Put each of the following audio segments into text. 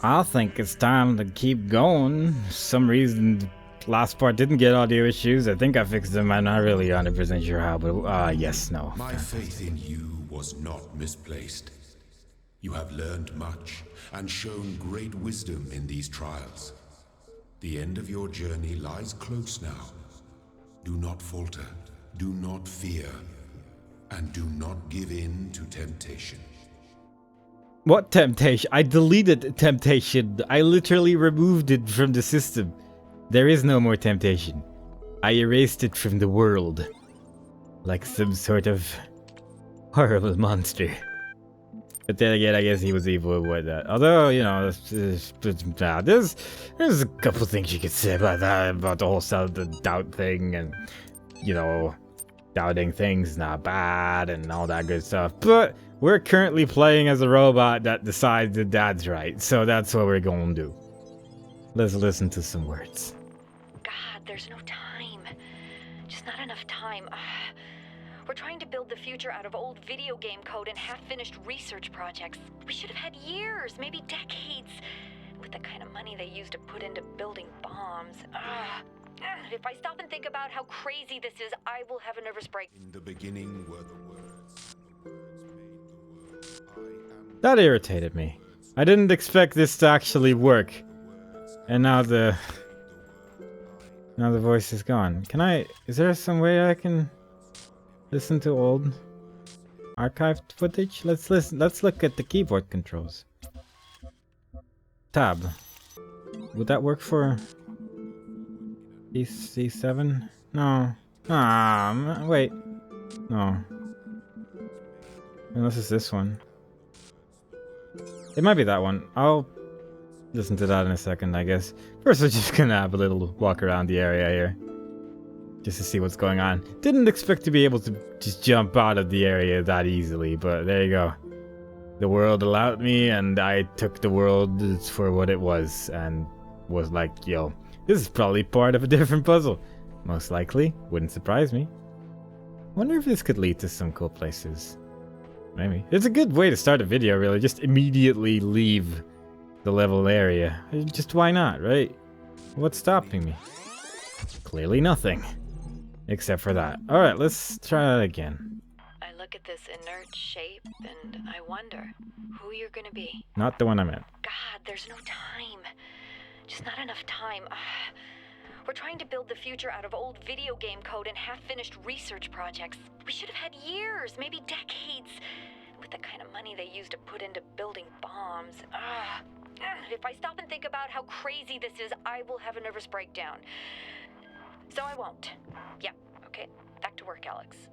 I think it's time to keep going. For some reason, the last part didn't get audio issues. I think I fixed them. I'm not really 100% sure how, but yes, no. My faith in you was not misplaced. You have learned much and shown great wisdom in these trials. The end of your journey lies close now. Do not falter, do not fear, and do not give in to temptation. What temptation? I deleted temptation. I literally removed it from the system. There is no more temptation. I erased it from the world. Like some sort of horrible monster. But then again, I guess he was evil with that. Although, you know, there's a couple things you could say about that, about the whole self-doubt thing, and, you know, doubting things not bad and all that good stuff. But we're currently playing as a robot that decides that that's right, so that's what we're gonna do. Let's listen to some words. God, there's no time. Just not enough time. We're trying to build the future out of old video game code and half-finished research projects. We should have had years, maybe decades, with the kind of money they used to put into building bombs. If I stop and think about how crazy this is, I will have a nervous break. In the beginning were the words, and the words made the world. That irritated me. I didn't expect this to actually work. And now the voice is gone. Is there some way I can listen to old archived footage? Let's look at the keyboard controls. Tab. Would that work for C7? No. Wait. No. Unless it's this one. It might be that one. I'll listen to that in a second, I guess. First, we're just gonna have a little walk around the area here. Just to see what's going on. Didn't expect to be able to just jump out of the area that easily, but there you go. The world allowed me, and I took the world for what it was, and was like, yo, this is probably part of a different puzzle. Most likely. Wouldn't surprise me. Wonder if this could lead to some cool places. Maybe. It's a good way to start a video, really. Just immediately leave the level area. Just why not, right? What's stopping me? Clearly nothing. Except for that. Alright, let's try that again. I look at this inert shape and I wonder who you're gonna be. Not the one I meant. God, there's no time. Just not enough time. We're trying to build the future out of old video game code and half-finished research projects. We should have had years, maybe decades, with the kind of money they used to put into building bombs. If I stop and think about how crazy this is, I will have a nervous breakdown. So I won't. Yeah, okay. Back to work, Alex.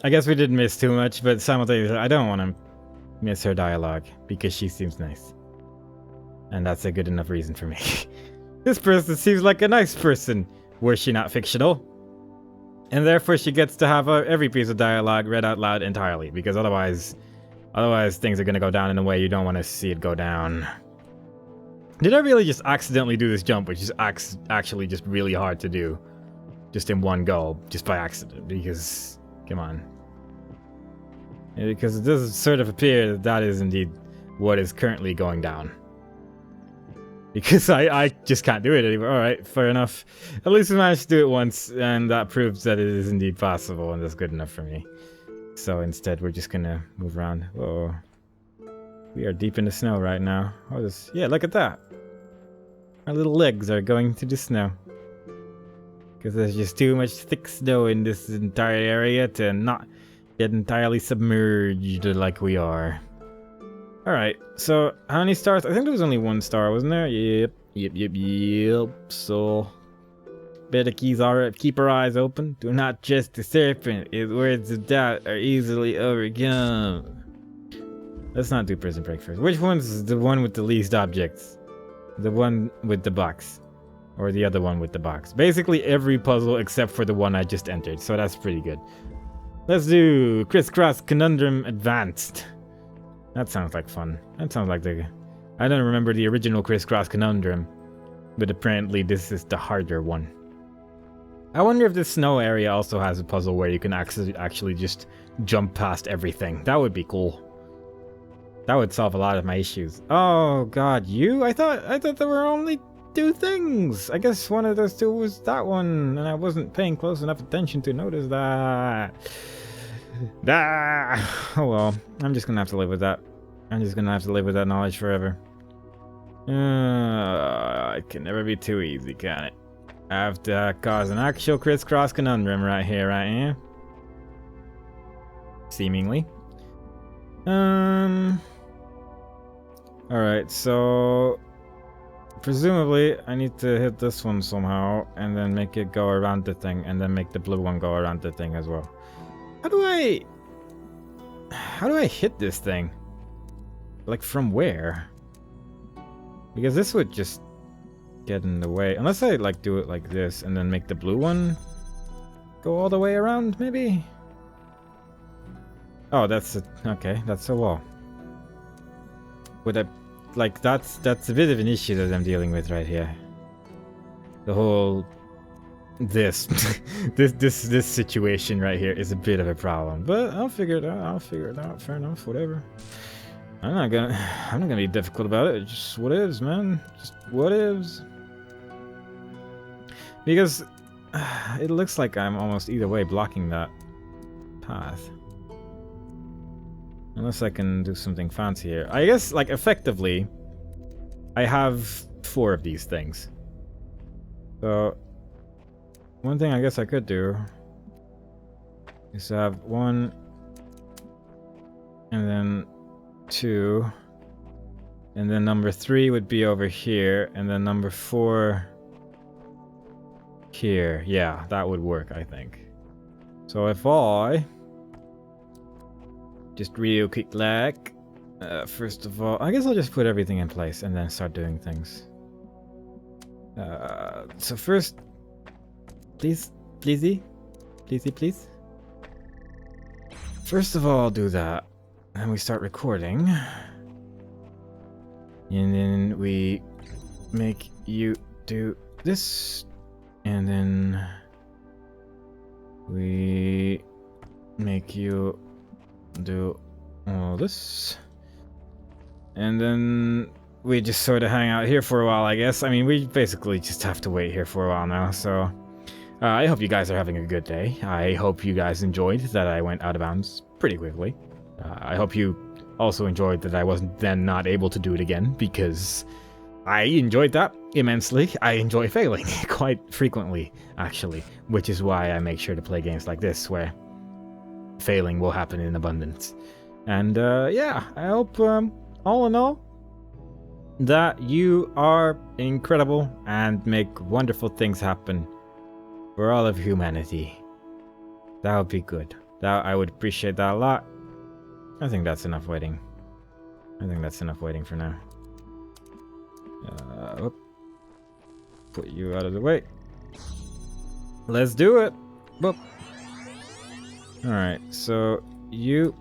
I guess we didn't miss too much, but simultaneously, I don't want to miss her dialogue, because she seems nice. And that's a good enough reason for me. This person seems like a nice person, were she not fictional. And therefore she gets to have every piece of dialogue read out loud entirely, because otherwise things are going to go down in a way you don't want to see it go down. Did I really just accidentally do this jump, which is actually just really hard to do? Just in one go, just by accident, because, come on. Yeah, because it does sort of appear that that is indeed what is currently going down. Because I just can't do it anymore. Alright, fair enough. At least we managed to do it once, and that proves that it is indeed possible, and that's good enough for me. So instead, we're just gonna move around. Whoa. We are deep in the snow right now. Yeah, look at that. Our little legs are going to the snow. Because there's just too much thick snow in this entire area to not get entirely submerged like we are. Alright, so how many stars? I think there was only one star, wasn't there? Yep. So, better keep our eyes open. Do not trust the serpent. His words of doubt are easily overcome. Let's not do prison break first. Which one's the one with the least objects? The one with the box. Or the other one with the box. Basically every puzzle except for the one I just entered. So that's pretty good. Let's do Crisscross Conundrum Advanced. That sounds like fun. That sounds like I don't remember the original Crisscross Conundrum. But apparently this is the harder one. I wonder if this snow area also has a puzzle where you can actually just jump past everything. That would be cool. That would solve a lot of my issues. Oh god, you? I thought there were only 2 things. I guess one of those 2 was that one, and I wasn't paying close enough attention to notice that. Oh well, I'm just gonna have to live with that. I'm just gonna have to live with that knowledge forever. It can never be too easy, can it? I have to cause an actual crisscross conundrum right here, right here. Seemingly. Alright, so presumably I need to hit this one somehow and then make it go around the thing and then make the blue one go around the thing as well. How do I hit this thing? Like from where? Because this would just get in the way. Unless I like do it like this and then make the blue one go all the way around, maybe? Oh, that's okay, that's a wall. Would I like that's a bit of an issue that I'm dealing with right here. The whole this this situation right here is a bit of a problem, but I'll figure it out. Fair enough, whatever. I'm not gonna be difficult about it. Just what ifs, man. Just what ifs. Because it looks like I'm almost either way blocking that path. Unless I can do something fancy here. I guess, like, effectively, I have 4 of these things. So, one thing I guess I could do is have 1, and then 2, and then number 3 would be over here, and then number 4 here. Yeah, that would work, I think. So if I just real quick like, first of all, I guess I'll just put everything in place and then start doing things. So first, please. First of all, I'll do that. And we start recording. And then we make you do this. And then we make you do all this. And then we just sort of hang out here for a while, I guess. I mean, we basically just have to wait here for a while now, so... I hope you guys are having a good day. I hope you guys enjoyed that I went out of bounds pretty quickly. I hope you also enjoyed that I wasn't then not able to do it again, because I enjoyed that immensely. I enjoy failing quite frequently, actually, which is why I make sure to play games like this, where failing will happen in abundance. And yeah, I hope, all in all, that you are incredible and make wonderful things happen for all of humanity. That would be good. I would appreciate that a lot. I think that's enough waiting. I think that's enough waiting for now. Put you out of the way. Let's do it. Boop. Alright, so you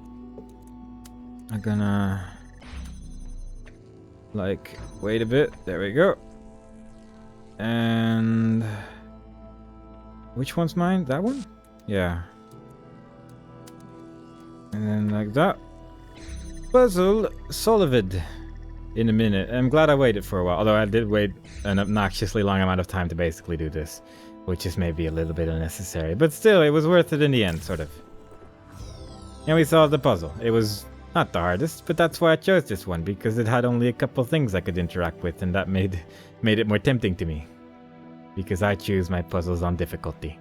are gonna like wait a bit. There we go. And which one's mine? That one? Yeah. And then like that. Puzzle solved in a minute. I'm glad I waited for a while, although I did wait an obnoxiously long amount of time to basically do this, which is maybe a little bit unnecessary, but still, it was worth it in the end, sort of. And we solved the puzzle. It was not the hardest, but that's why I chose this one, because it had only a couple things I could interact with, and that made it more tempting to me. Because I choose my puzzles on difficulty.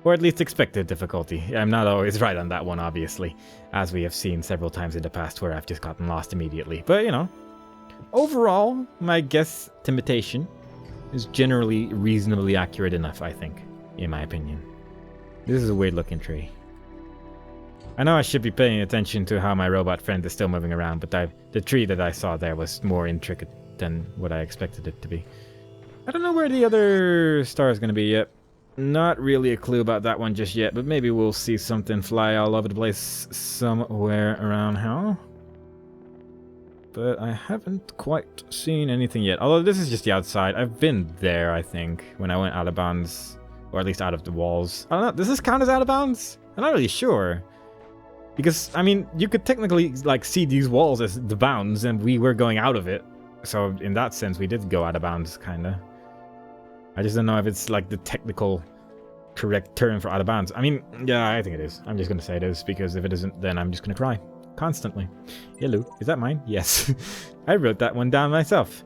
Or at least expected difficulty. I'm not always right on that one, obviously, as we have seen several times in the past where I've just gotten lost immediately. But, you know, overall, my guesstimation is generally reasonably accurate enough, I think, in my opinion. This is a weird-looking tree. I know I should be paying attention to how my robot friend is still moving around, but the tree that I saw there was more intricate than what I expected it to be. I don't know where the other star is going to be yet. Not really a clue about that one just yet, but maybe we'll see something fly all over the place somewhere around here. But I haven't quite seen anything yet. Although this is just the outside. I've been there, I think, when I went out of bounds. Or at least out of the walls. I don't know. Does this count as out of bounds? I'm not really sure. Because, I mean, you could technically, like, see these walls as the bounds, and we were going out of it. So, in that sense, we did go out of bounds, kinda. I just don't know if it's, like, the technical correct term for out of bounds. I mean, yeah, I think it is. I'm just gonna say it is, because if it isn't, then I'm just gonna cry. Constantly. Hello, is that mine? Yes. I wrote that one down myself.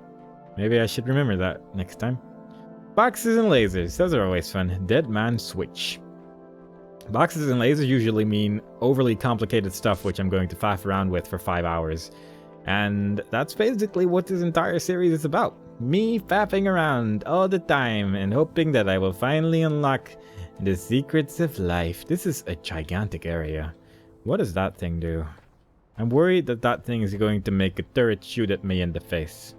Maybe I should remember that next time. Boxes and lasers. Those are always fun. Dead man switch. Boxes and lasers usually mean overly complicated stuff which I'm going to faff around with for 5 hours. And that's basically what this entire series is about. Me faffing around all the time and hoping that I will finally unlock the secrets of life. This is a gigantic area. What does that thing do? I'm worried that that thing is going to make a turret shoot at me in the face.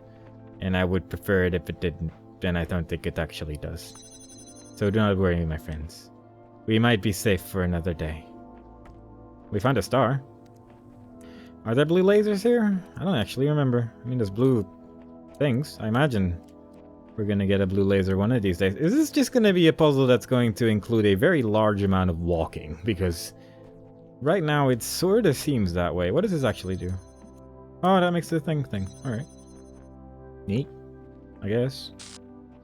And I would prefer it if it didn't, and I don't think it actually does. So do not worry, my friends. We might be safe for another day. We found a star. Are there blue lasers here? I don't actually remember. I mean, there's blue things. I imagine we're gonna get a blue laser one of these days. Is this just gonna be a puzzle that's going to include a very large amount of walking? Because right now it sort of seems that way. What does this actually do? Oh, that makes the thing. Alright. Neat, I guess.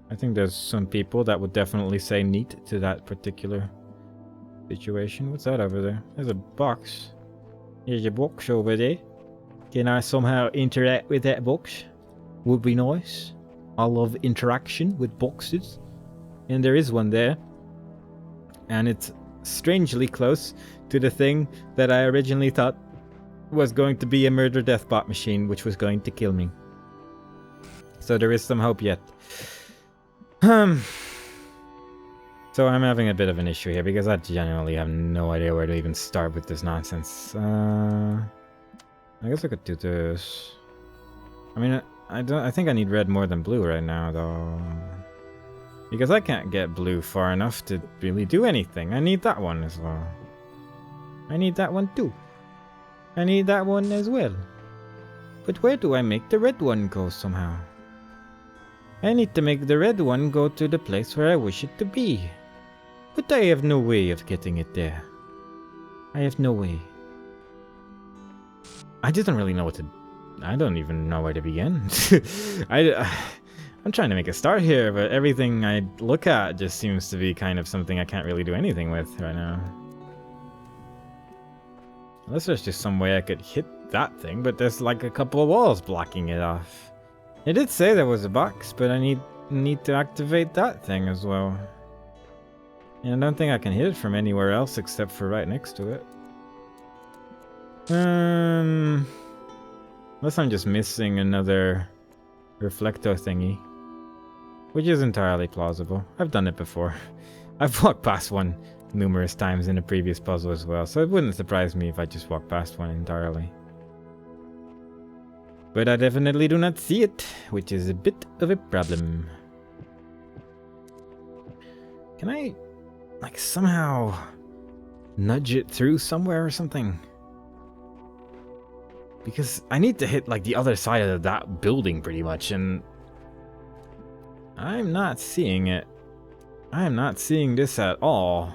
I think there's some people that would definitely say neat to that particular situation. What's that over there? There's a box. There's a box over there. Can I somehow interact with that box? Would be nice. I love interaction with boxes. And there is one there. And it's strangely close to the thing that I originally thought was going to be a murder death bot machine, which was going to kill me. So there is some hope yet. So I'm having a bit of an issue here because I genuinely have no idea where to even start with this nonsense. I guess I could do this. I mean, I think I need red more than blue right now, though. Because I can't get blue far enough to really do anything. I need that one as well. I need that one too. I need that one as well. But where do I make the red one go somehow? I need to make the red one go to the place where I wish it to be. But I have no way of getting it there. I have no way. I just don't really know what to... I don't even know where to begin. I'm trying to make a start here, but everything I look at just seems to be kind of something I can't really do anything with right now. Unless there's just some way I could hit that thing, but there's like a couple of walls blocking it off. It did say there was a box, but I need to activate that thing as well. And I don't think I can hit it from anywhere else except for right next to it. Unless I'm just missing another reflector thingy. Which is entirely plausible. I've done it before. I've walked past one numerous times in a previous puzzle as well, so it wouldn't surprise me if I just walked past one entirely. But I definitely do not see it, which is a bit of a problem. Can I, like, somehow nudge it through somewhere or something? Because I need to hit, like, the other side of that building pretty much, and I'm not seeing it. I am not seeing this at all.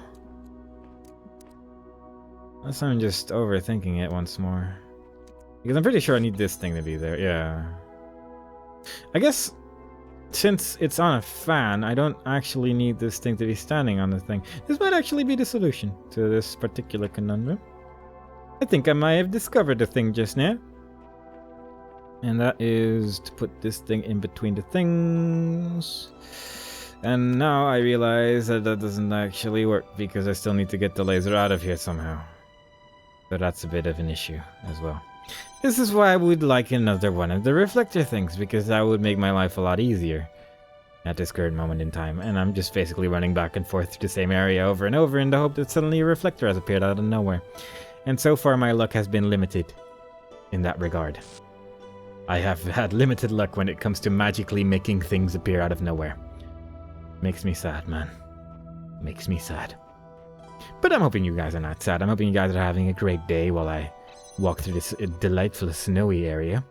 Unless I'm just overthinking it once more. Because I'm pretty sure I need this thing to be there, yeah. I guess, since it's on a fan, I don't actually need this thing to be standing on the thing. This might actually be the solution to this particular conundrum. I think I might have discovered the thing just now. And that is to put this thing in between the things. And now I realize that that doesn't actually work because I still need to get the laser out of here somehow. So that's a bit of an issue as well. This is why I would like another one of the reflector things, because that would make my life a lot easier at this current moment in time. And I'm just basically running back and forth to the same area over and over in the hope that suddenly a reflector has appeared out of nowhere. And so far my luck has been limited in that regard. I have had limited luck when it comes to magically making things appear out of nowhere. Makes me sad, man. Makes me sad. But I'm hoping you guys are not sad. I'm hoping you guys are having a great day while I walk through this delightful snowy area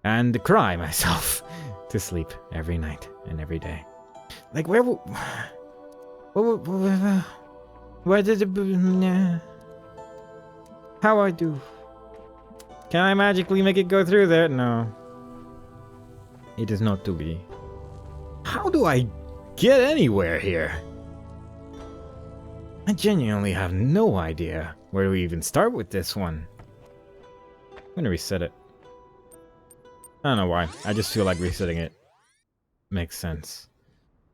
and cry myself to sleep every night and every day. Like, where did it... How I do? Can I magically make it go through there? No. It is not to be. How do I get anywhere here? I genuinely have no idea where do we even start with this one. I'm gonna reset it. I don't know why. I just feel like resetting it makes sense.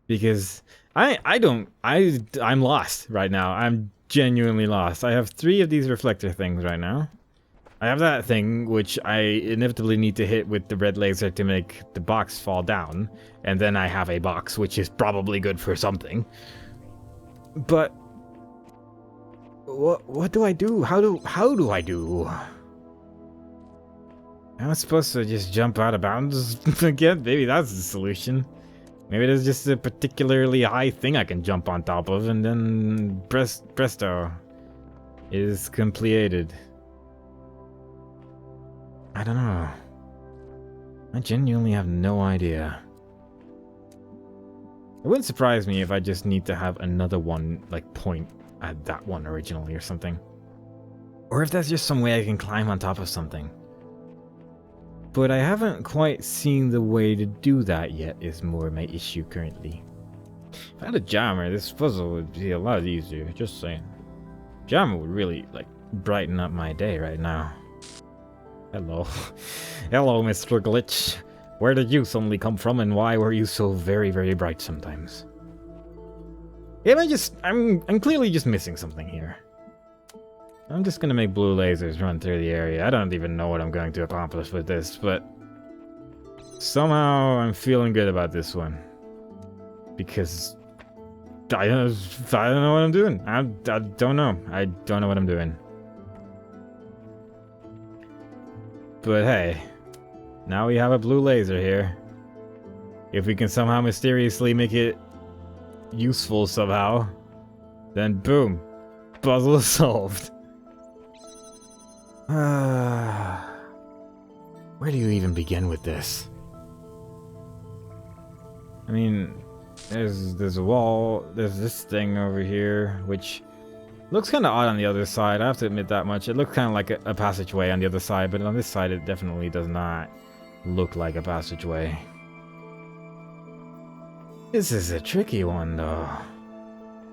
Because I'm lost right now. I'm genuinely lost. I have 3 of these reflector things right now. I have that thing which I inevitably need to hit with the red laser to make the box fall down. And then I have a box which is probably good for something. But what do I do? How do I do? Am I supposed to just jump out of bounds again? Maybe that's the solution. Maybe there's just a particularly high thing I can jump on top of, and then presto, it is completed. I don't know. I genuinely have no idea. It wouldn't surprise me if I just need to have another one, like, point at that one originally or something. Or if there's just some way I can climb on top of something. But I haven't quite seen the way to do that yet, is more my issue currently. If I had a jammer, this puzzle would be a lot easier, just saying. Jammer would really, like, brighten up my day right now. Hello. Hello, Mr. Glitch. Where did you suddenly come from, and why were you so very, very bright sometimes? I'm clearly just missing something here. I'm just gonna make blue lasers run through the area. I don't even know what I'm going to accomplish with this, but somehow I'm feeling good about this one. Because I don't know what I'm doing. I don't know. I don't know what I'm doing. But hey, now we have a blue laser here. If we can somehow mysteriously make it useful somehow, then boom, puzzle solved. Where do you even begin with this? I mean, there's a wall, there's this thing over here, which looks kind of odd on the other side. I have to admit that much. It looks kind of like a passageway on the other side, but on this side it definitely does not look like a passageway. This is a tricky one, though.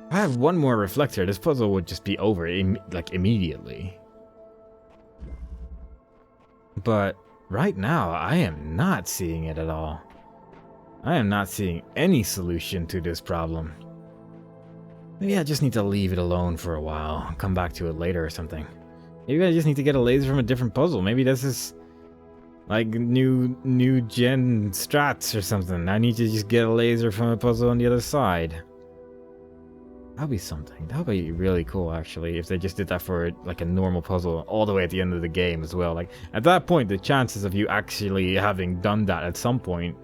If I had one more reflector, this puzzle would just be over, like, immediately. But right now, I am not seeing it at all. I am not seeing any solution to this problem. Maybe I just need to leave it alone for a while, come back to it later or something. Maybe I just need to get a laser from a different puzzle. Maybe this is like new gen strats or something. I need to just get a laser from a puzzle on the other side. That'd be something. That'd be really cool, actually, if they just did that for like a normal puzzle all the way at the end of the game as well. Like, at that point, the chances of you actually having done that at some point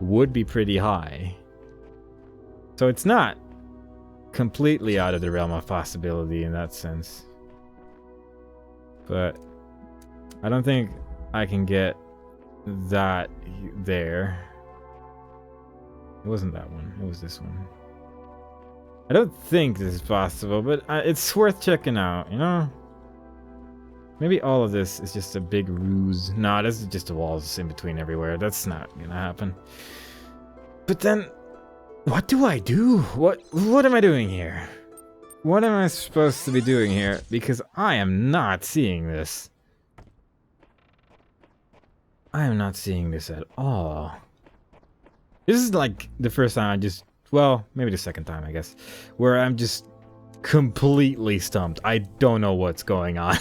would be pretty high. So it's not completely out of the realm of possibility in that sense. But I don't think I can get that there. It wasn't that one. It was this one. I don't think this is possible, but it's worth checking out, you know? Maybe all of this is just a big ruse. Nah, this is just the walls in between everywhere. That's not gonna happen. But then, what do I do? What am I doing here? What am I supposed to be doing here? Because I am not seeing this. I am not seeing this at all. This is like the first time I just... Well, maybe the second time, I guess. Where I'm just completely stumped. I don't know what's going on.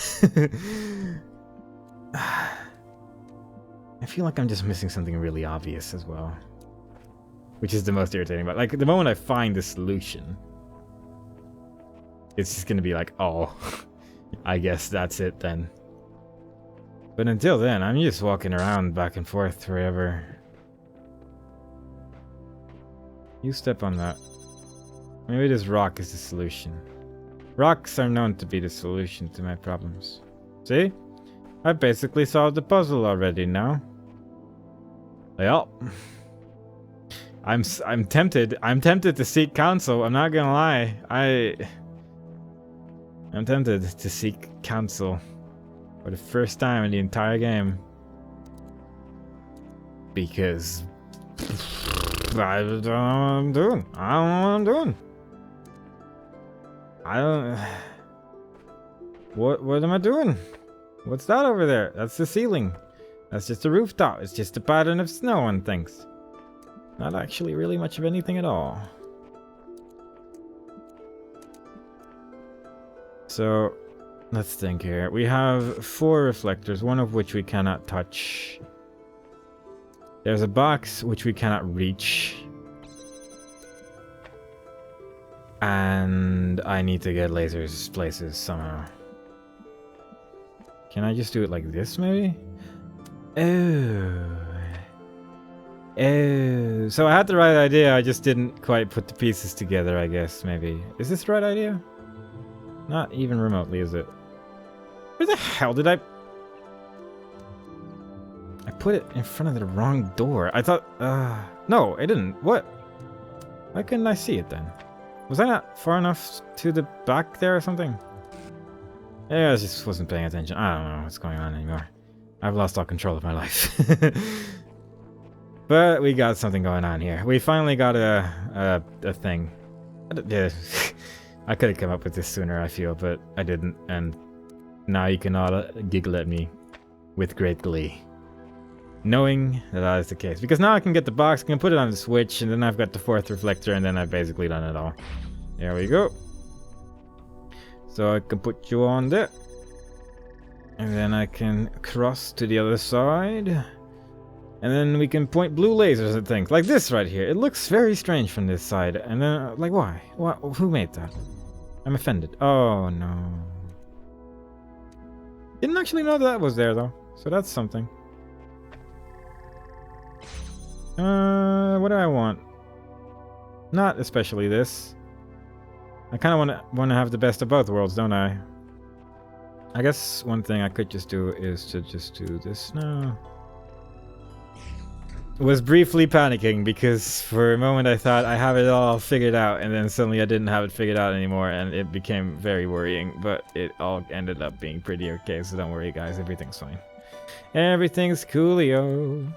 I feel like I'm just missing something really obvious as well. Which is the most irritating part. Like, the moment I find the solution, it's just gonna be like, oh, I guess that's it then. But until then, I'm just walking around back and forth forever. You step on that. Maybe this rock is the solution. Rocks are known to be the solution to my problems. See? I basically solved the puzzle already now. Well, I'm tempted. I'm tempted to seek counsel. I'm not gonna lie. I'm tempted to seek counsel. For the first time in the entire game. Because I don't know what I'm doing. I don't know what I'm doing. I don't. What am I doing? What's that over there? That's the ceiling. That's just a rooftop. It's just a pattern of snow and things. Not actually really much of anything at all. So, let's think here. We have 4 reflectors, one of which we cannot touch. There's a box which we cannot reach. And I need to get lasers places somehow. Can I just do it like this, maybe? Oh. Oh. So I had the right idea, I just didn't quite put the pieces together, I guess, maybe. Is this the right idea? Not even remotely, is it? Where the hell did I put it in front of the wrong door. I thought, no, I didn't. What? Why couldn't I see it then? Was I not far enough to the back there or something? Yeah, I just wasn't paying attention. I don't know what's going on anymore. I've lost all control of my life. But we got something going on here. We finally got a thing. I could have come up with this sooner, I feel, but I didn't. And now you can all giggle at me with great glee. Knowing that is the case. Because now I can get the box, I can put it on the switch, and then I've got the 4th reflector, and then I've basically done it all. There we go. So I can put you on there. And then I can cross to the other side. And then we can point blue lasers at things. Like this right here. It looks very strange from this side. And then, like, why? What? Who made that? I'm offended. Oh, no. Didn't actually know that was there, though. So that's something. What do I want? Not especially this. I kind of want to have the best of both worlds, don't I? I guess one thing I could just do is to just do this now. Was briefly panicking because for a moment I thought I have it all figured out, and then suddenly I didn't have it figured out anymore, and it became very worrying, but it all ended up being pretty okay, so don't worry guys, everything's fine. Everything's coolio.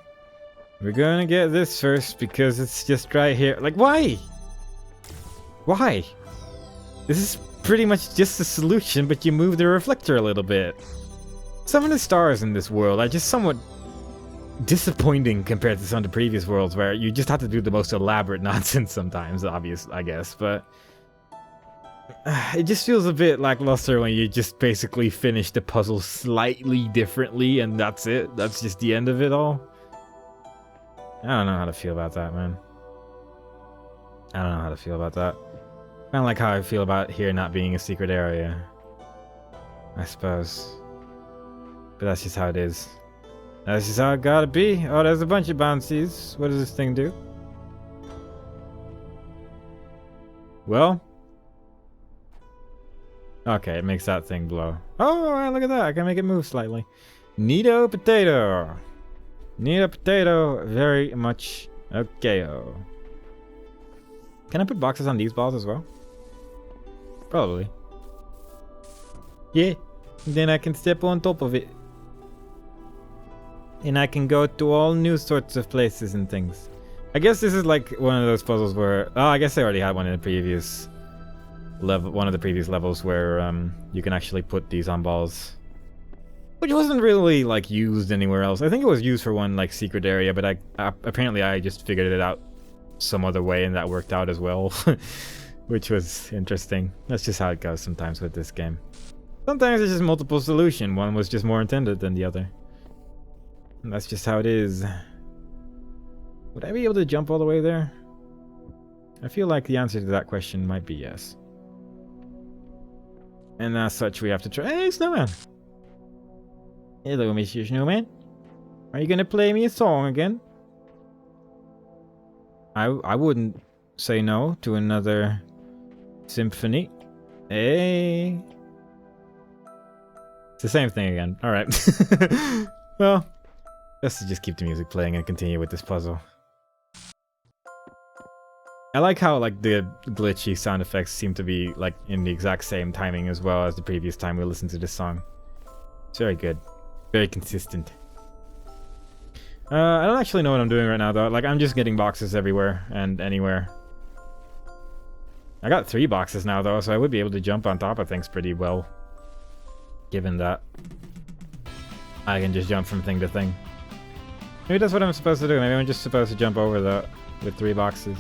We're gonna get this first because it's just right here. Like, why? Why? This is pretty much just the solution, but you move the reflector a little bit. Some of the stars in this world are just somewhat disappointing compared to some of the previous worlds where you just have to do the most elaborate nonsense sometimes, obvious, I guess, but it just feels a bit lackluster when you just basically finish the puzzle slightly differently and that's it. That's just the end of it all. I don't know how to feel about that, man. I don't know how to feel about that. Kind of like how I feel about here not being a secret area, I suppose. But that's just how it is. That's just how it gotta be. Oh, there's a bunch of bouncies. What does this thing do? Well. Okay, it makes that thing blow. Oh, look at that. I can make it move slightly. Neato potato. Neato potato. Very much okay-o. Can I put boxes on these balls as well? Probably. Yeah. Then I can step on top of it. And I can go to all new sorts of places and things. I guess this is like one of those puzzles where... Oh, I guess I already had one in the previous level. One of the previous levels where you can actually put these on balls. Which wasn't really like used anywhere else. I think it was used for one like secret area, but apparently I just figured it out some other way and that worked out as well. Which was interesting. That's just how it goes sometimes with this game. Sometimes it's just multiple solution. One was just more intended than the other. And that's just how it is. Would I be able to jump all the way there? I feel like the answer to that question might be yes. And as such, we have to try. Hey, Snowman! Hello, Mr. Snowman. Are you gonna play me a song again? I wouldn't say no to another symphony. Hey! It's the same thing again. Alright. Well, let's just keep the music playing and continue with this puzzle. I like how like the glitchy sound effects seem to be like in the exact same timing as well as the previous time we listened to this song. It's very good. Very consistent. I don't actually know what I'm doing right now, though. Like, I'm just getting boxes everywhere and anywhere. I got 3 boxes now, though, so I would be able to jump on top of things pretty well. Given that I can just jump from thing to thing. Maybe that's what I'm supposed to do. Maybe I'm just supposed to jump over that with 3 boxes.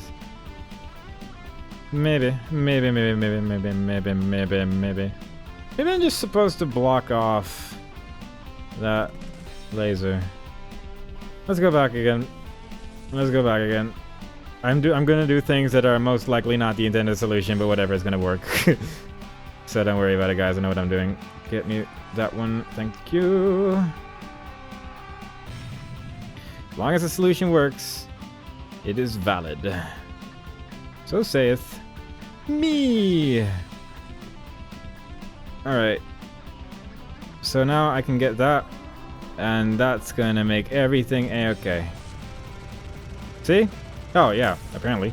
Maybe. Maybe I'm just supposed to block off that laser. Let's go back again. I'm gonna do things that are most likely not the intended solution, but whatever, it's gonna work. So don't worry about it, guys. I know what I'm doing. Get me that one. Thank you. As long as the solution works, it is valid. So saith me. Alright. So now I can get that. And that's gonna make everything a-okay. See? Oh yeah, apparently.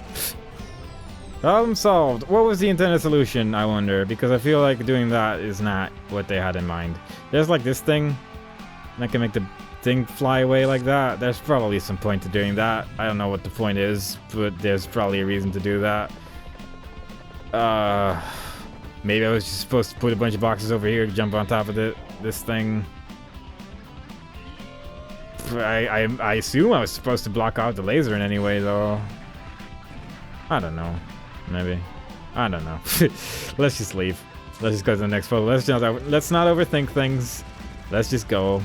Problem solved. What was the intended solution, I wonder? Because I feel like doing that is not what they had in mind. There's like this thing. And I can make the thing fly away like that. There's probably some point to doing that. I don't know what the point is, but there's probably a reason to do that. Maybe I was just supposed to put a bunch of boxes over here to jump on top of this thing. I assume I was supposed to block out the laser in any way, though. I don't know. Maybe. I don't know. Let's just leave. Let's just go to the next photo. Let's not overthink things. Let's just go.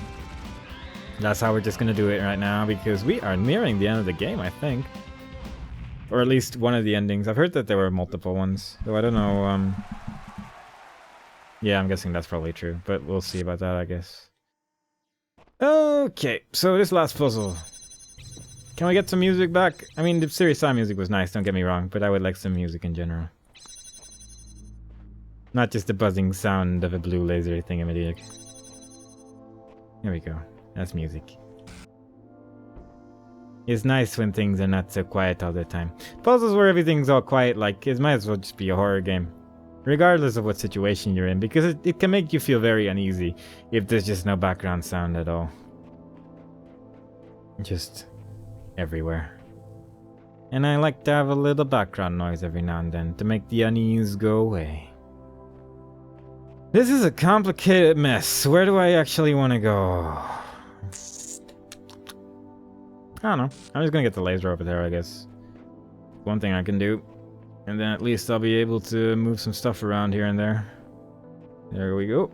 That's how we're just gonna do it right now, because we are nearing the end of the game, I think. Or at least one of the endings. I've heard that there were multiple ones, though I don't know. Yeah, I'm guessing that's probably true, but we'll see about that, I guess. Okay, so this last puzzle. Can we get some music back? I mean, the Serious Sam music was nice, don't get me wrong, but I would like some music in general. Not just the buzzing sound of a blue laser thingamajig. Here we go. That's music. It's nice when things are not so quiet all the time. Puzzles where everything's all quiet, like, it might as well just be a horror game. Regardless of what situation you're in, because it can make you feel very uneasy if there's just no background sound at all. Just everywhere. And I like to have a little background noise every now and then to make the unease go away. This is a complicated mess. Where do I actually want to go? I don't know. I'm just gonna get the laser over there, I guess. One thing I can do. And then at least I'll be able to move some stuff around here and there. There we go.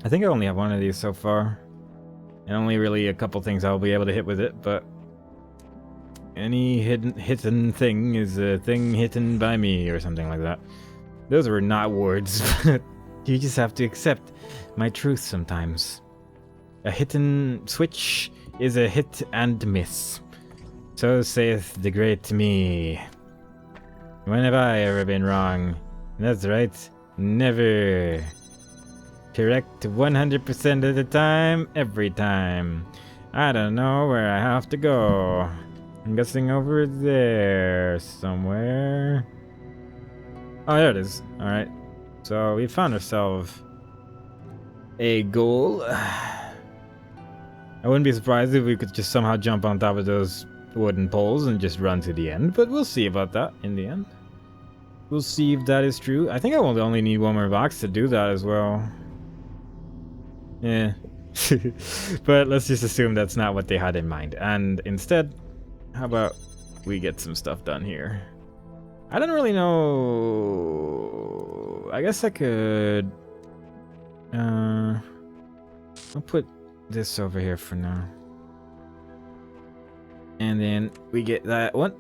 I think I only have one of these so far. And only really a couple things I'll be able to hit with it, but... any hidden thing is a thing hidden by me, or something like that. Those were not words, but you just have to accept my truth sometimes. A hidden switch is a hit and miss. So saith the great me. When have I ever been wrong? That's right, never. Correct 100% of the time, every time. I don't know where I have to go. I'm guessing over there somewhere. Oh, there it is. Alright. So we found ourselves a goal. I wouldn't be surprised if we could just somehow jump on top of those wooden poles and just run to the end, but we'll see about that in the end. We'll see if that is true. I think I will only need one more box to do that as well. Yeah. But let's just assume that's not what they had in mind. And instead, how about we get some stuff done here? I don't really know. I guess I could... I'll put this over here for now. And then we get that one.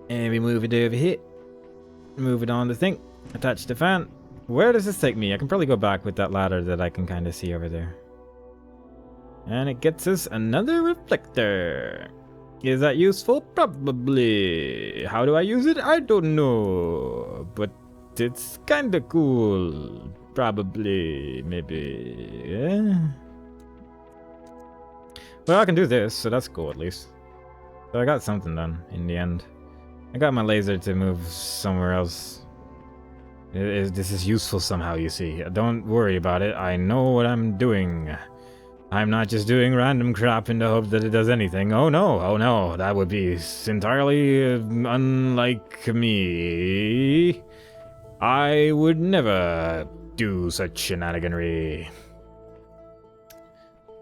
And we move it over here. Move it on the thing. Attach the fan. Where does this take me? I can probably go back with that ladder that I can kind of see over there. And it gets us another reflector. Is that useful? Probably. How do I use it? I don't know. But it's kind of cool. Probably. Maybe. Yeah. Well, I can do this, so that's cool at least. So I got something done in the end. I got my laser to move somewhere else. This is useful somehow, you see. Don't worry about it. I know what I'm doing. I'm not just doing random crap in the hope that it does anything. Oh no, that would be entirely unlike me. I would never do such shenaniganry. I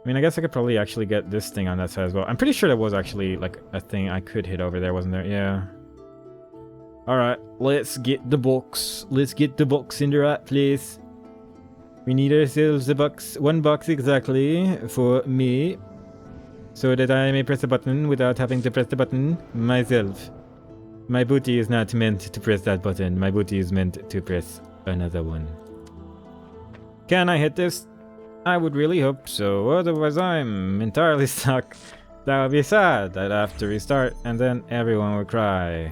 mean, I guess I could probably actually get this thing on that side as well. I'm pretty sure there was actually, like, a thing I could hit over there, wasn't there? Yeah. Alright, let's get the box. Let's get the box in the right place. We need ourselves a box, one box exactly, for me. So that I may press a button without having to press the button myself. My booty is not meant to press that button. My booty is meant to press another one. Can I hit this? I would really hope so, otherwise I'm entirely stuck. That would be sad. I'd have to restart and then everyone would cry.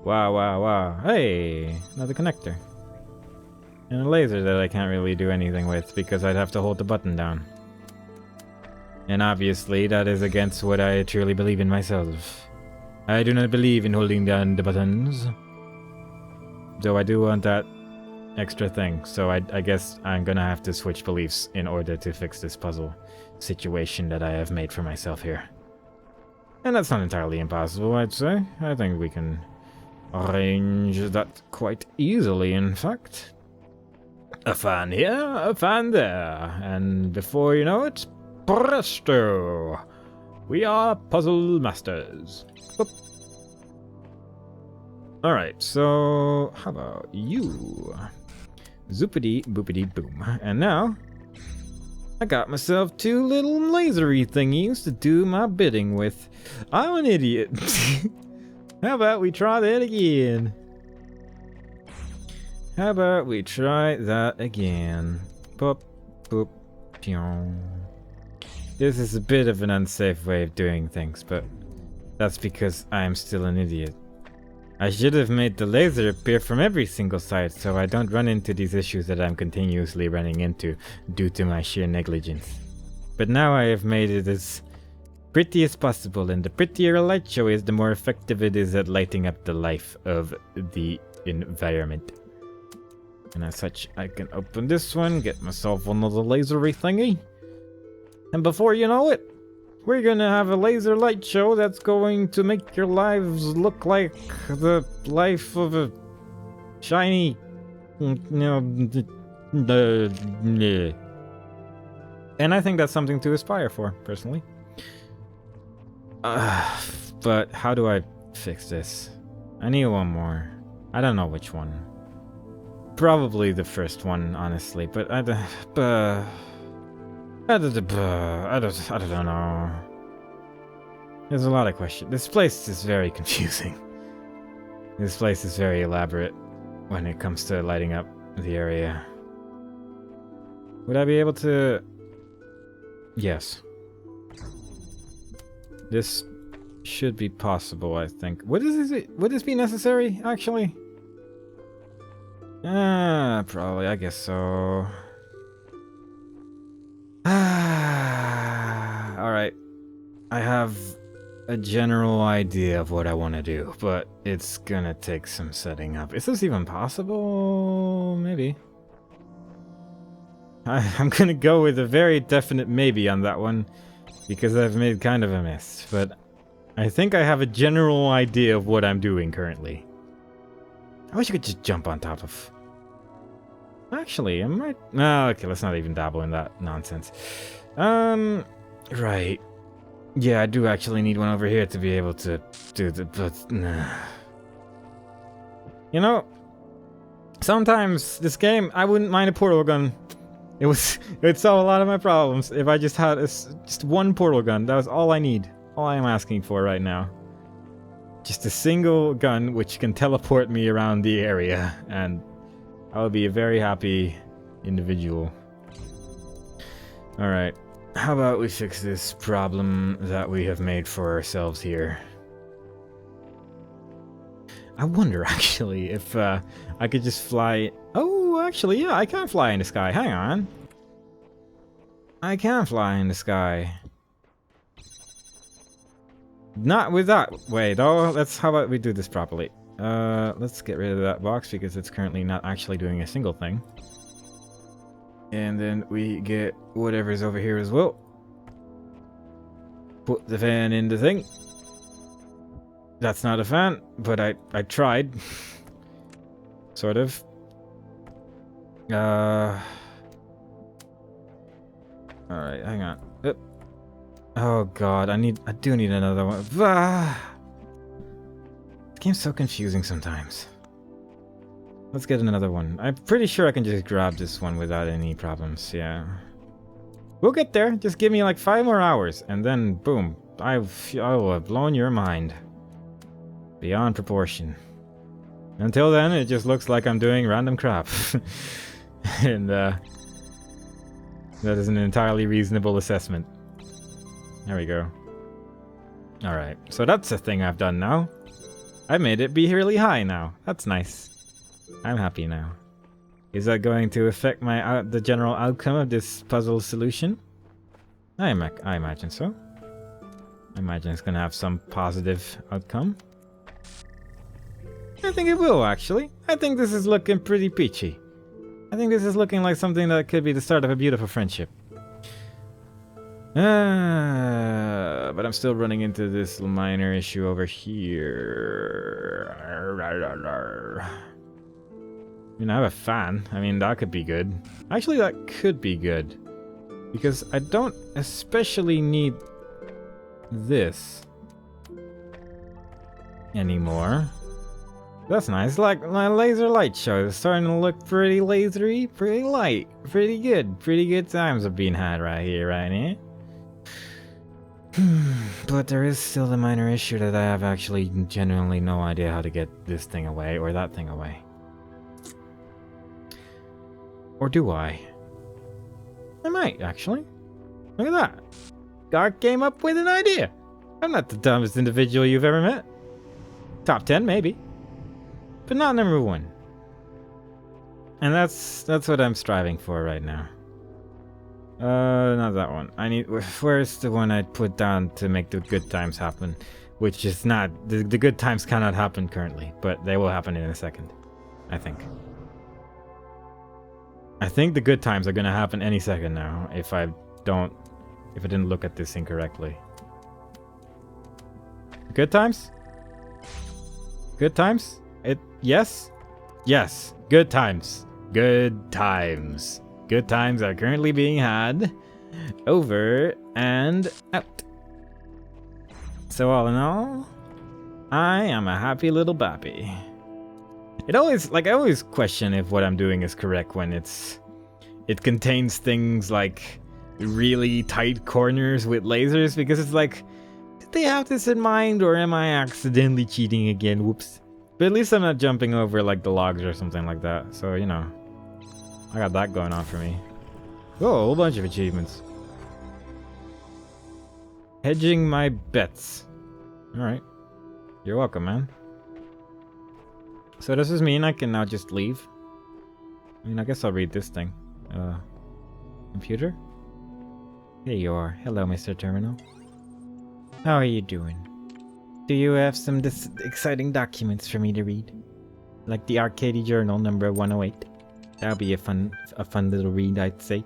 Wow. Hey, another connector. And a laser that I can't really do anything with because I'd have to hold the button down. And obviously that is against what I truly believe in myself. I do not believe in holding down the buttons. Though I do want that extra thing, so I guess I'm gonna have to switch beliefs in order to fix this puzzle situation that I have made for myself here. And that's not entirely impossible, I'd say. I think we can arrange that quite easily, in fact. A fan here, a fan there, and before you know it, presto! We are puzzle masters. Oop. Alright, so how about you? Zoopity boopity boom. And now, I got myself two little lasery thingies to do my bidding with. I'm an idiot. How about we try that again? How about we try that again? Boop, boop, pew. This is a bit of an unsafe way of doing things, but that's because I am still an idiot. I should have made the laser appear from every single side so I don't run into these issues that I'm continuously running into due to my sheer negligence. But now I have made it as pretty as possible, and the prettier a light show is, the more effective it is at lighting up the life of the environment. And as such, I can open this one, get myself another lasery thingy, and before you know it, we're gonna have a laser light show that's going to make your lives look like the life of a shiny, and I think that's something to aspire for, personally. But how do I fix this? I need one more. I don't know which one. Probably the first one, honestly, but I don't know. There's a lot of questions. This place is very confusing. This place is very elaborate when it comes to lighting up the area. Would I be able to... Yes. This should be possible, I think. Would this be necessary, actually? Probably, I guess so. Alright. I have a general idea of what I want to do, but it's gonna take some setting up. Is this even possible? Maybe. I'm gonna go with a very definite maybe on that one, because I've made kind of a mess, but I think I have a general idea of what I'm doing currently. I wish I could just jump on top of... Actually, I might... No, okay, let's not even dabble in that nonsense. Right. Yeah, I do actually need one over here to be able to do the... But, nah. You know, sometimes this game, I wouldn't mind a portal gun. It would solve a lot of my problems if I just had just one portal gun. That was all I need. All I am asking for right now. Just a single gun which can teleport me around the area, and I would be a very happy individual. Alright, how about we fix this problem that we have made for ourselves here? I wonder, actually, if I could just fly... Oh, actually, yeah, I can fly in the sky. Hang on. I can fly in the sky. Not with that way, though. How about we do this properly? Let's get rid of that box because it's currently not actually doing a single thing. And then we get whatever's over here as well. Put the fan in the thing. That's not a fan, but I tried. Sort of. Alright, hang on. Oh god, I do need another one. This game's so confusing sometimes. Let's get another one. I'm pretty sure I can just grab this one without any problems, yeah. We'll get there. Just give me like 5 more hours, and then boom. I will have blown your mind. Beyond proportion. Until then, it just looks like I'm doing random crap. And that is an entirely reasonable assessment. There we go. Alright, so that's a thing I've done now. I made it be really high now. That's nice. I'm happy now. Is that going to affect my the general outcome of this puzzle solution? I imagine so. I imagine it's going to have some positive outcome. I think it will, actually. I think this is looking pretty peachy. I think this is looking like something that could be the start of a beautiful friendship. But I'm still running into this minor issue over here. I mean, I have a fan. I mean, that could be good. Actually, that could be good. Because I don't especially need this anymore. That's nice. Like, my laser light show is starting to look pretty lasery, pretty light, pretty good. Pretty good times are being had right here, right here. But there is still the minor issue that I have actually genuinely no idea how to get this thing away or that thing away. Or do I? I might, actually. Look at that. Dark came up with an idea. I'm not the dumbest individual you've ever met. Top 10, maybe. But not number 1. And that's what I'm striving for right now. Not that one. I need... Where's the one I put down to make the good times happen? Which is not... The good times cannot happen currently, but they will happen in a second. I think. I think the good times are gonna happen any second now, if I didn't look at this incorrectly. Good times? Good times? Yes? Yes. Good times. Good times. Good times are currently being had. Over and out. So all in all, I am a happy little bappy. I always question if what I'm doing is correct when it contains things like really tight corners with lasers, because it's like, did they have this in mind, or am I accidentally cheating again? Whoops. But at least I'm not jumping over like the logs or something like that, so you know, I got that going on for me. Oh, a whole bunch of achievements. Hedging my bets. Alright. You're welcome, man. So does this mean I can now just leave? I mean, I guess I'll read this thing. Computer? Here you are. Hello, Mr. Terminal. How are you doing? Do you have some exciting documents for me to read? Like the Arcady Journal number 108? That'll be a fun little read, I'd say.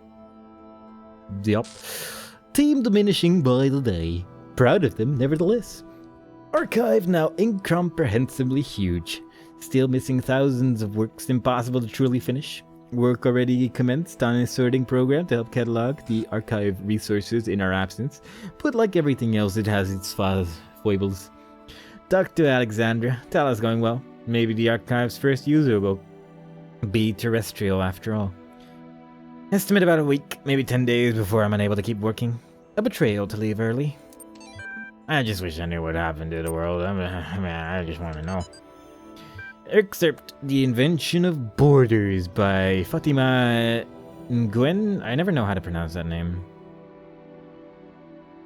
Yup. Team diminishing by the day. Proud of them, nevertheless. Archive now incomprehensibly huge. Still missing thousands of works impossible to truly finish. Work already commenced on a sorting program to help catalog the archive resources in our absence, but like everything else, it has its foibles. Talk to Alexandra. Talos going well. Maybe the archive's first user will be terrestrial after all. Estimate about a week, maybe 10 days before I'm unable to keep working. A betrayal to leave early. I just wish I knew what happened to the world. I just want to know. Excerpt The Invention of Borders by Fatima Nguyen. I never know how to pronounce that name.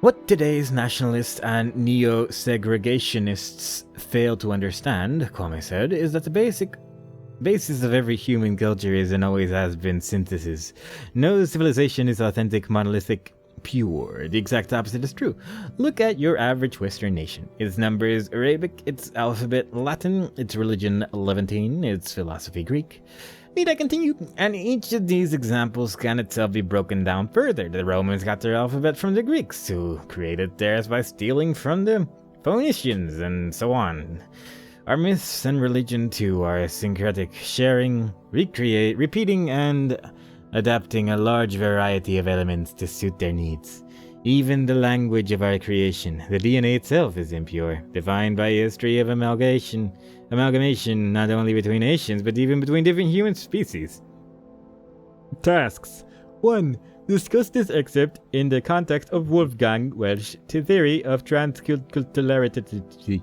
What today's nationalists and neo-segregationists fail to understand, Kwame said, is that the basis of every human culture is and always has been synthesis. No civilization is authentic, monolithic, pure. The exact opposite is true. Look at your average Western nation. Its number is Arabic, its alphabet Latin, its religion Levantine, its philosophy Greek. Need I continue? And each of these examples can itself be broken down further. The Romans got their alphabet from the Greeks, who created theirs by stealing from the Phoenicians, and so on. Our myths and religion too are syncretic, sharing, repeating, and adapting a large variety of elements to suit their needs. Even the language of our creation, the DNA itself, is impure, defined by a history of amalgamation not only between nations, but even between different human species. Tasks 1. Discuss this excerpt in the context of Wolfgang Welsch's theory of transculturality.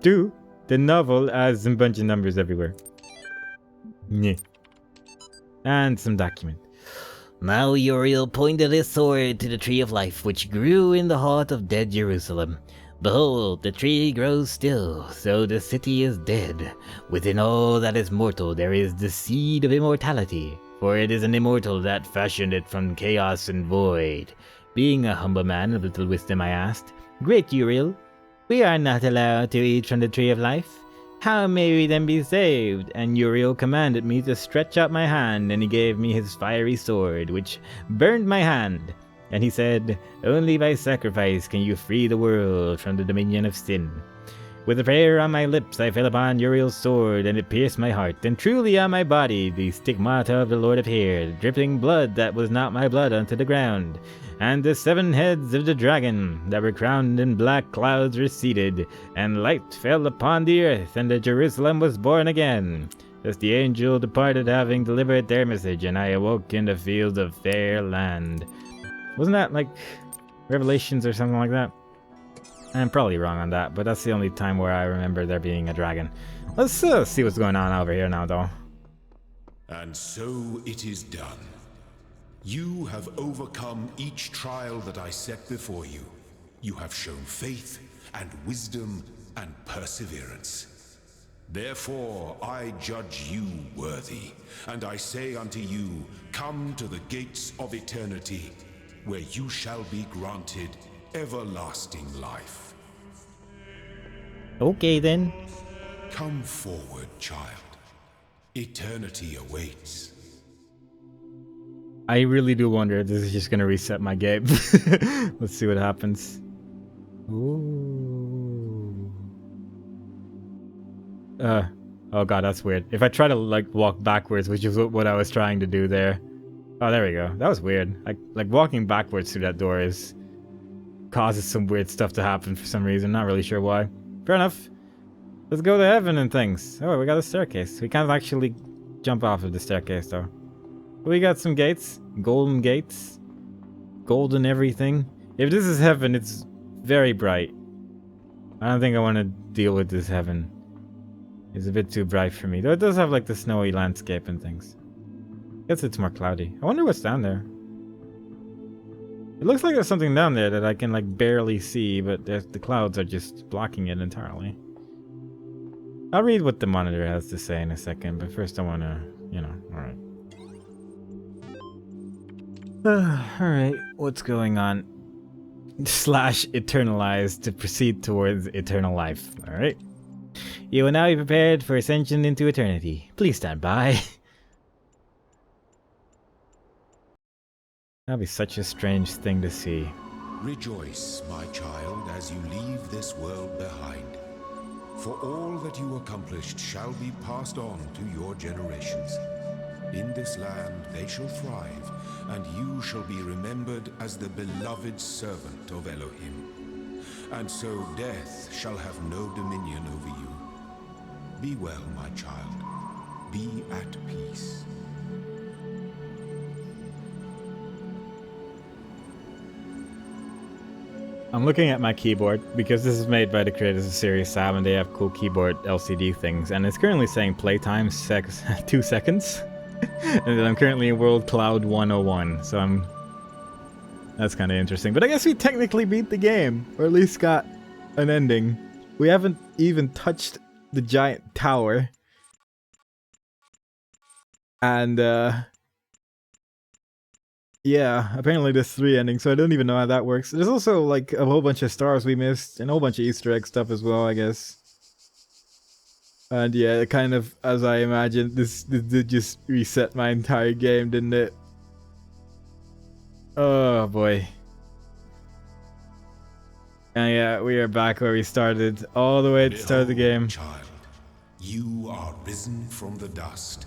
2. The novel has a bunch of numbers everywhere. Nyeh. And some document. Now Uriel pointed his sword to the tree of life, which grew in the heart of dead Jerusalem. Behold, the tree grows still, so the city is dead. Within all that is mortal there is the seed of immortality, for it is an immortal that fashioned it from chaos and void. Being a humble man of little wisdom, I asked, Great Uriel, we are not allowed to eat from the tree of life. How may we then be saved? And Uriel commanded me to stretch out my hand, and he gave me his fiery sword, which burned my hand. And he said, Only by sacrifice can you free the world from the dominion of sin. With a prayer on my lips, I fell upon Uriel's sword, and it pierced my heart. And truly on my body the stigmata of the Lord appeared, dripping blood that was not my blood unto the ground. And the 7 heads of the dragon that were crowned in black clouds receded, and light fell upon the earth, and the Jerusalem was born again. Thus the angel departed, having delivered their message, and I awoke in the fields of fair land. Wasn't that like Revelations or something like that? I'm probably wrong on that, but that's the only time where I remember there being a dragon. Let's see what's going on over here now, though. And so it is done. You have overcome each trial that I set before you. You have shown faith and wisdom and perseverance. Therefore I judge you worthy, and I say unto you, come to the gates of eternity, where you shall be granted everlasting life. Okay then. Come forward, child. Eternity awaits. I really do wonder if this is just gonna reset my game. Let's see what happens. Ooh. Oh god, that's weird. If I try to like walk backwards, which is what I was trying to do there. Oh, there we go. That was weird. Like walking backwards through that door causes some weird stuff to happen for some reason. Not really sure why. Fair enough. Let's go to heaven and things. Oh, we got a staircase. We can't actually jump off of the staircase though. We got some gates. Golden gates. Golden everything. If this is heaven, it's very bright. I don't think I want to deal with this heaven. It's a bit too bright for me. Though it does have like the snowy landscape and things. Guess it's more cloudy. I wonder what's down there. It looks like there's something down there that I can like barely see, but the clouds are just blocking it entirely. I'll read what the monitor has to say in a second, but first I want to, alright. Alright, what's going on? / eternalize to proceed towards eternal life. Alright. You will now be prepared for ascension into eternity. Please stand by. That'd be such a strange thing to see. Rejoice, my child, as you leave this world behind. For all that you accomplished shall be passed on to your generations. In this land they shall thrive, and you shall be remembered as the beloved servant of Elohim. And so death shall have no dominion over you. Be well, my child. Be at peace. I'm looking at my keyboard because this is made by the creators of Serious Sam and they have cool keyboard LCD things, and it's currently saying playtime 2 seconds. And I'm currently in World Cloud 101, so that's kind of interesting. But I guess we technically beat the game, or at least got an ending. We haven't even touched the giant tower. And Yeah, apparently there's 3 endings, so I don't even know how that works. There's also like a whole bunch of stars we missed, and a whole bunch of Easter egg stuff as well, I guess. And yeah, kind of as I imagined, this did just reset my entire game, didn't it? Oh boy. And yeah, we are back where we started, all the way at the start of the game. Child, you are risen from the dust,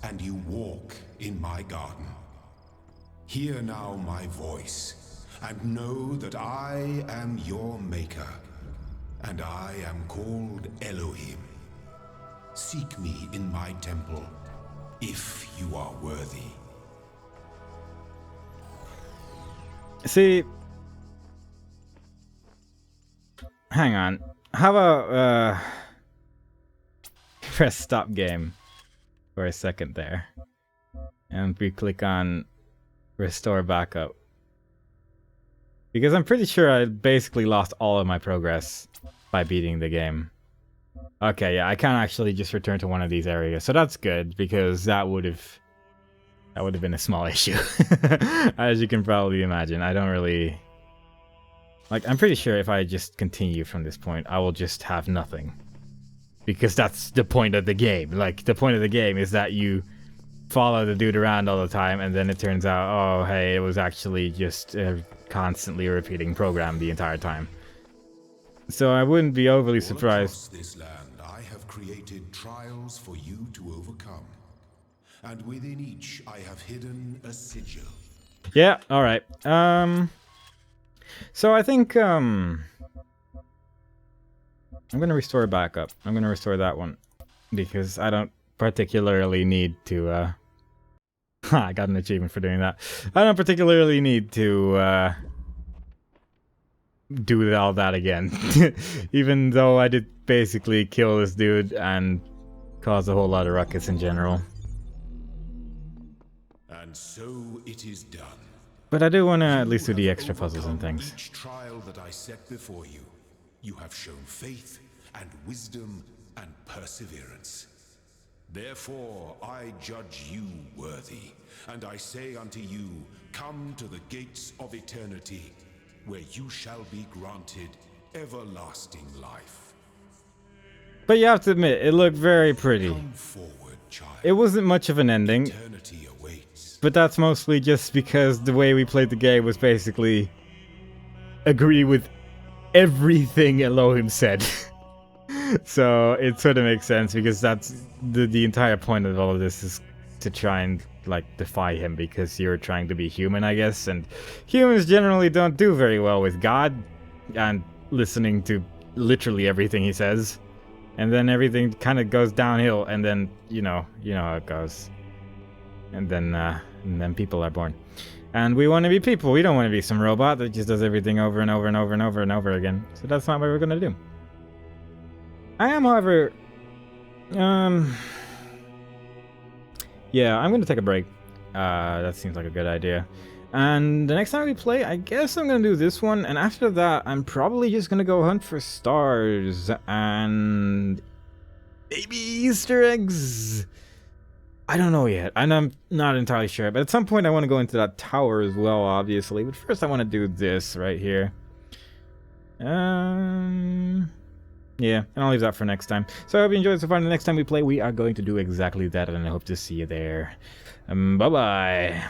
and you walk in my garden. Hear now my voice, and know that I am your maker, and I am called Elohim. Seek me in my temple, if you are worthy. See, hang on. How about press stop game for a second there, and we click on restore backup, because I'm pretty sure I basically lost all of my progress by beating the game. Okay, yeah, I can actually just return to one of these areas, so that's good, because that would have been a small issue. As you can probably imagine, I don't really like. I'm pretty sure if I just continue from this point, I will just have nothing, because that's the point of the game. Like, the point of the game is that you follow the dude around all the time, and then it turns out, oh hey, it was actually just a constantly repeating program the entire time. So I wouldn't be overly surprised. Across this land, I have created trials for you to overcome, and within each I have hidden a sigil. Yeah, all right. So I think I'm gonna restore backup. I'm gonna restore that one, because I don't particularly need to I got an achievement for doing that. I don't particularly need to do all that again. Even though I did basically kill this dude and cause a whole lot of ruckus in general. And so it is done. But I do want to at least do You the have extra puzzles and overcome things. Each trial that I set before you, you have shown faith and wisdom and perseverance. Therefore I judge you worthy, and I say unto you, come to the gates of eternity, where you shall be granted everlasting life. But you have to admit, it looked very pretty. Come forward, child. It wasn't much of an ending, Eternity awaits. but that's mostly just because the way we played the game was basically agree with everything Elohim said. So it sort of makes sense, because that's the entire point of all of this, is to try and like defy him, because you're trying to be human, I guess, and humans generally don't do very well with God and listening to literally everything he says, and then everything kind of goes downhill, and then you know how it goes, and then people are born, and we want to be people. We don't want to be some robot that just does everything over and over and over and over and over again. So that's not what we're gonna do. I am, however, yeah, I'm gonna take a break. That seems like a good idea. And the next time we play, I guess I'm gonna do this one, and after that, I'm probably just gonna go hunt for stars and maybe Easter eggs. I don't know yet, and I'm not entirely sure, but at some point I want to go into that tower as well, obviously. But first I want to do this right here. Yeah, and I'll leave that for next time. So I hope you enjoyed so far. The next time we play, we are going to do exactly that, and I hope to see you there. Bye-bye.